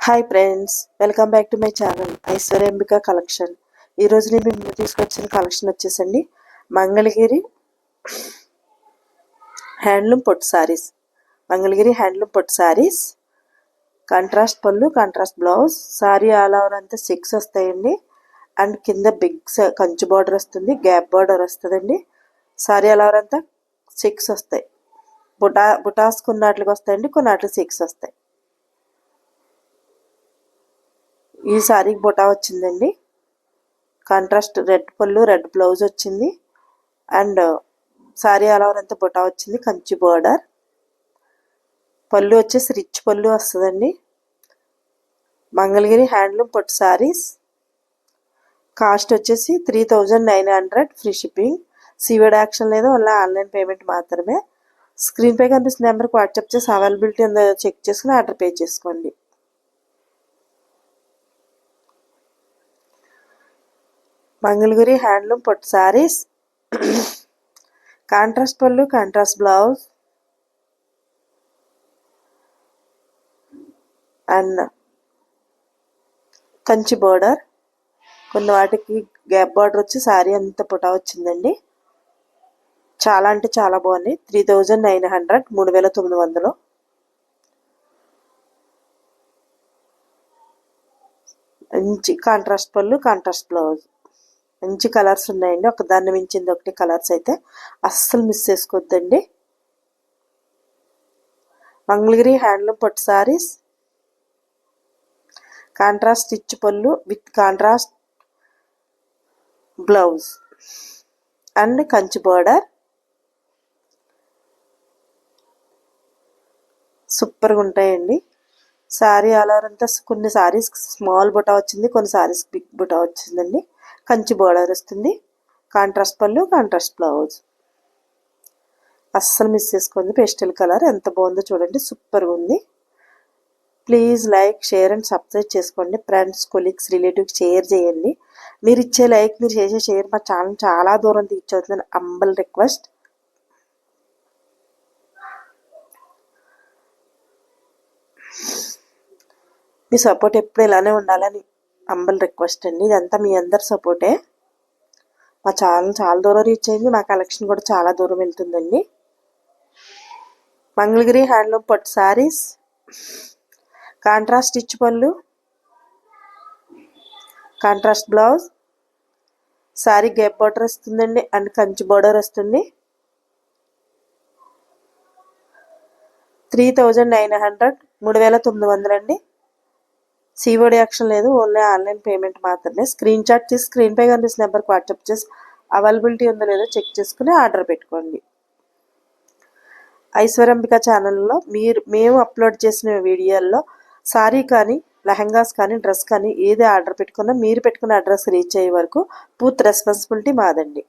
Hi friends, welcome back to my channel Aishwaryambika collection. ఈరోజు నేను మేము తీసుకొచ్చిన కలెక్షన్ వచ్చేసండి మంగళగిరి హ్యాండ్లూమ్ పొట్టు సారీస్. మంగళగిరి హ్యాండ్లూమ్ పొట్టు సారీస్, కాంట్రాస్ట్ పళ్ళు, contrast blouse. Sorry all over అంతా 6 వస్తాయండి. అండ్ కింద బిగ్ కంచు బార్డర్ వస్తుంది, గ్యాప్ బార్డర్ వస్తుందండి. సారీ ఆల్ ఓవర్ అంతా 6 వస్తాయి. బుటాస్ కొన్నాట్లకి వస్తాయండి, కొన్నాట్లకి 6 వస్తాయి. ఈ సారీకి బుటా వచ్చిందండి. కాంట్రాస్ట్ రెడ్ పళ్ళు, రెడ్ బ్లౌజ్ వచ్చింది. అండ్ సారీ ఆల్ ఓవర్ అంతా బుటా వచ్చింది, కంచి బోర్డర్. పళ్ళు వచ్చేసి రిచ్ పళ్ళు వస్తుందండి. మంగళగిరి హ్యాండ్లూమ్ పొట్టు సారీస్. కాస్ట్ వచ్చేసి 3900, ఫ్రీ షిప్పింగ్. సీవీడ్ యాక్షన్ లేదు, ఓన్లీ ఆన్లైన్ పేమెంట్ మాత్రమే. స్క్రీన్ పై కనిపిస్తున్న నెంబర్కి వాట్సాప్ చేసి అవైలబిలిటీ ఉందో చెక్ చేసుకుని ఆర్డర్ పే చేసుకోండి. మంగళగిరి హ్యాండ్లూమ్ పొట్టు సారీస్, కాంట్రాస్ట్ పళ్ళు, contrast blouse. And Kanchi border. కొన్ని వాటికి గ్యాప్ బార్డర్ వచ్చి సారీ అంత పుటా వచ్చిందండి. చాలా అంటే చాలా బాగున్నాయి. 3900, 3900. మంచి కాంట్రాస్ట్ పళ్ళు, కాంట్రాస్ట్ బ్లౌజ్. మంచి కలర్స్ ఉన్నాయండి, ఒకదాన్ని మించింది ఒకటి. కలర్స్ అయితే అస్సలు మిస్ చేసుకోవద్దండి. మంగళగిరి హ్యాండ్లూమ్ పొట్టు సారీస్, కాంట్రాస్ట్ స్టిచ్ పళ్ళు with contrast blouse and Kanchi border. సూపర్గా ఉంటాయండి. సారీ ఆల్ ఓవర్ అంతా కొన్ని సారీస్ స్మాల్ బుటా వచ్చింది, కొన్ని సారీస్ బిగ్ బుటా వచ్చిందండి. కంచి బోర్డర్ వస్తుంది, కాంట్రాస్ట్ పళ్ళు, కాంట్రాస్ట్ బ్లౌజ్. అస్సలు మిస్ చేసుకోండి. పేస్టల్ కలర్ ఎంత బాగుందో చూడండి, సూపర్గా ఉంది. Please like, share and subscribe చేసుకోండి. ఫ్రెండ్స్, కొలీగ్స్, రిలేటివ్స్ షేర్ చేయండి. మీరు ఇచ్చే లైక్, మీరు చేసే షేర్ మా ఛానల్ చాలా దూరం తీర్చవుతుందని అంబల్ రిక్వెస్ట్. మీ సపోర్ట్ ఎప్పుడు ఇలానే ఉండాలని అంబల్ రిక్వెస్ట్ అండి. ఇదంతా మీ అందరి సపోర్టే. మా ఛానల్ చాలా దూరం రీచ్ అయింది, మా కలెక్షన్ కూడా చాలా దూరం వెళ్తుందండి. మంగళగిరి హ్యాండ్లూమ్ పొట్టు సారీస్, కాంట్రాస్ట్ స్టిచ్ పళ్ళు, contrast blouse. Sorry gap border వస్తుందండి అండ్ కంచి బార్డర్ వస్తుంది. 3900, 3900 అండి. సీఓడి యాక్షన్ లేదు, ఓన్లీ ఆన్లైన్ పేమెంట్ మాత్రమే. స్క్రీన్ షాట్ తీసి స్క్రీన్ పై కనిపిస్తున్న నెంబర్కి వాట్సాప్ చేసి అవైలబిలిటీ ఉందో లేదో చెక్ చేసుకుని ఆర్డర్ పెట్టుకోండి. ఐశ్వర్యాంబిక ఛానల్లో మేము అప్లోడ్ చేసిన వీడియోల్లో సారీ కానీ, లెహంగాస్ కానీ, డ్రెస్ కానీ ఏది ఆర్డర్ పెట్టుకున్నా మీరు పెట్టుకున్న అడ్రస్ రీచ్ అయ్యే వరకు పూర్తి రెస్పాన్సిబిలిటీ మాదండి.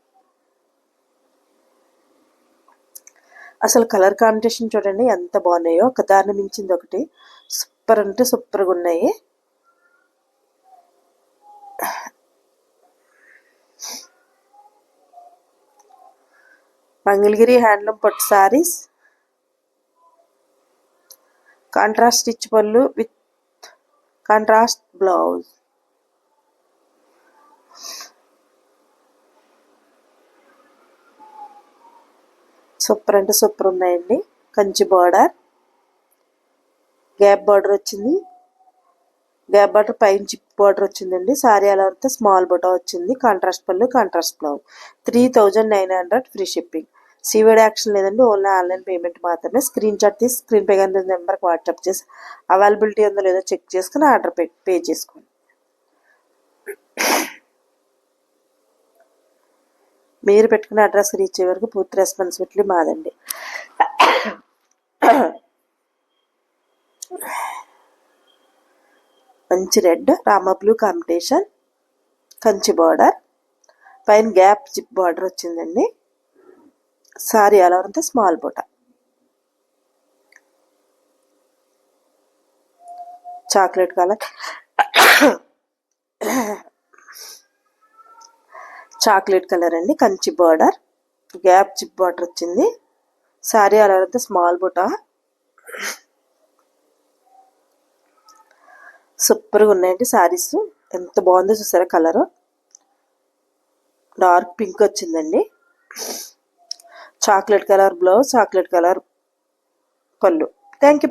అసలు కలర్ కాంబినేషన్ చూడండి ఎంత బాగున్నాయో, ఒకదాన్ని మించింది ఒకటి. సూపర్ అంటే సూపర్గా ఉన్నాయి. మంగళగిరి హ్యాండ్లూమ్ పొట్టు సారీస్, కాంట్రాస్ట్ స్టిచ్ పళ్ళు విత్ కాంట్రాస్ట్ బ్లౌజ్. సూపర్ అంటే సూపర్ ఉన్నాయండి. కంచి బార్డర్, గ్యాప్ బార్డర్ వచ్చింది. గ్యాప్ బార్డర్ పైన జిప్ బార్డర్ వచ్చిందండి. సారీ అలా వస్తే స్మాల్ బుటా వచ్చింది. కాంట్రాస్ట్ పళ్ళు, contrast blouse. 3900, free shipping. Seaweed action లేదండి, ఓన్లీ ఆన్లైన్ పేమెంట్ మాత్రమే. స్క్రీన్ షాట్ తీసి స్క్రీన్ పై కనిపిస్తున్న నెంబర్కి వాట్సాప్ చేసి అవైలబిలిటీ ఉందో లేదో చెక్ చేసుకుని ఆర్డర్ పే చేసుకోండి. మీరు పెట్టుకున్న అడ్రస్ రీచ్ అయ్యే వరకు పూర్తి రెస్పాన్సిబిలిటీ మాదండి. మంచి red rama blue combination, Kanchi border, పైన గ్యాప్ జిప్ బార్డర్ వచ్చిందండి. సారీ అలా అంతా స్మాల్ బుటా. చాక్లెట్ కలర్, చాక్లెట్ కలర్ అండి. Kanchi border, gap zip border వచ్చింది. సారీ అలా అంతా స్మాల్ బుటా. సూపర్గా ఉన్నాయండి శారీస్. ఎంత బాగుందో చూసారా కలరు. డార్క్ పింక్ వచ్చిందండి. Chocolate colour blouse, chocolate colour పళ్ళు. Thank you.